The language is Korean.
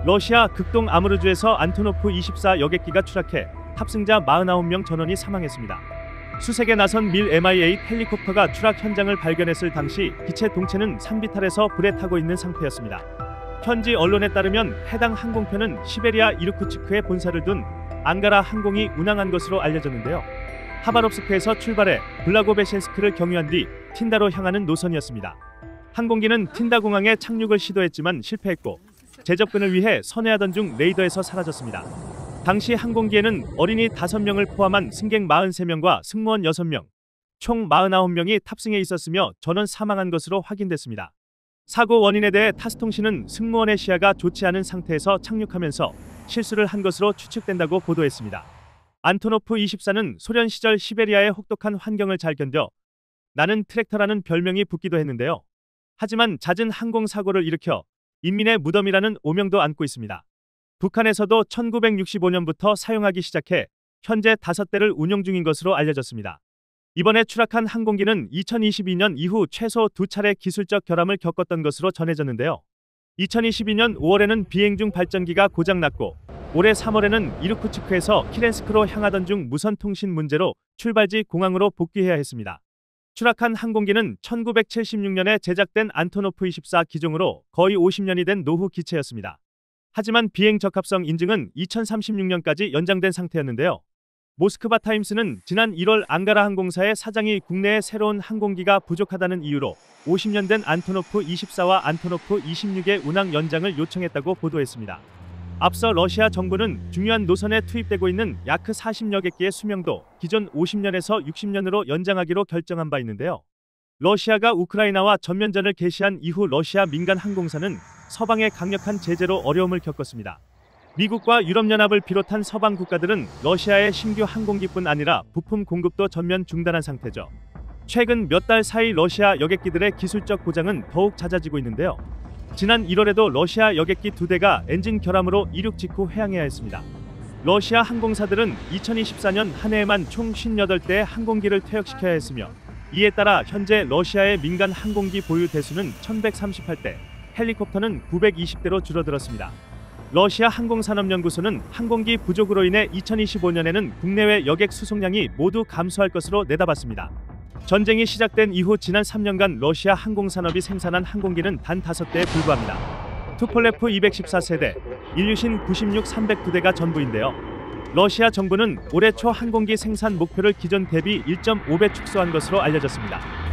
러시아 극동 아무르주에서 안토노프 24 여객기가 추락해 탑승자 49명 전원이 사망했습니다. 수색에 나선 밀 MI8 헬리콥터가 추락 현장을 발견했을 당시 기체 동체는 산비탈에서 불에 타고 있는 상태였습니다. 현지 언론에 따르면 해당 항공편은 시베리아 이르쿠츠크에 본사를 둔 앙가라 항공이 운항한 것으로 알려졌는데요. 하바롭스크에서 출발해 블라고베신스크를 경유한 뒤 틴다로 향하는 노선이었습니다. 항공기는 틴다 공항에 착륙을 시도했지만 실패했고 재접근을 위해 선회하던 중 레이더에서 사라졌습니다. 당시 항공기에는 어린이 5명을 포함한 승객 43명과 승무원 6명, 총 49명이 탑승해 있었으며 전원 사망한 것으로 확인됐습니다. 사고 원인에 대해 타스통신은 승무원의 시야가 좋지 않은 상태에서 착륙하면서 실수를 한 것으로 추측된다고 보도했습니다. 안토노프 24는 소련 시절 시베리아의 혹독한 환경을 잘 견뎌 나는 트랙터라는 별명이 붙기도 했는데요. 하지만 잦은 항공사고를 일으켜 인민의 무덤이라는 오명도 안고 있습니다. 북한에서도 1965년부터 사용하기 시작해 현재 5대를 운용 중인 것으로 알려졌습니다. 이번에 추락한 항공기는 2022년 이후 최소 2차례 기술적 결함을 겪었던 것으로 전해졌는데요. 2022년 5월에는 비행 중 발전기가 고장났고 올해 3월에는 이르쿠츠크에서 키렌스크로 향하던 중 무선 통신 문제로 출발지 공항으로 복귀해야 했습니다. 추락한 항공기는 1976년에 제작된 안토노프 24 기종으로 거의 50년이 된 노후 기체였습니다. 하지만 비행 적합성 인증은 2036년까지 연장된 상태였는데요. 모스크바 타임스는 지난 1월 앙가라 항공사의 사장이 국내에 새로운 항공기가 부족하다는 이유로 50년 된 안토노프 24와 안토노프 26의 운항 연장을 요청했다고 보도했습니다. 앞서 러시아 정부는 중요한 노선에 투입되고 있는 야크 40여객기의 수명도 기존 50년에서 60년으로 연장하기로 결정한 바 있는데요. 러시아가 우크라이나와 전면전을 개시한 이후 러시아 민간 항공사는 서방의 강력한 제재로 어려움을 겪었습니다. 미국과 유럽연합을 비롯한 서방 국가들은 러시아의 신규 항공기뿐 아니라 부품 공급도 전면 중단한 상태죠. 최근 몇 달 사이 러시아 여객기들의 기술적 고장은 더욱 잦아지고 있는데요. 지난 1월에도 러시아 여객기 2대가 엔진 결함으로 이륙 직후 회항해야 했습니다. 러시아 항공사들은 2024년 한 해에만 총 58대의 항공기를 퇴역시켜야 했으며 이에 따라 현재 러시아의 민간 항공기 보유 대수는 1138대, 헬리콥터는 920대로 줄어들었습니다. 러시아 항공산업연구소는 항공기 부족으로 인해 2025년에는 국내외 여객 수송량이 모두 감소할 것으로 내다봤습니다. 전쟁이 시작된 이후 지난 3년간 러시아 항공산업이 생산한 항공기는 단 5대에 불과합니다. 투폴레프 214세대, 일류신 96 309대가 전부인데요. 러시아 정부는 올해 초 항공기 생산 목표를 기존 대비 1.5배 축소한 것으로 알려졌습니다.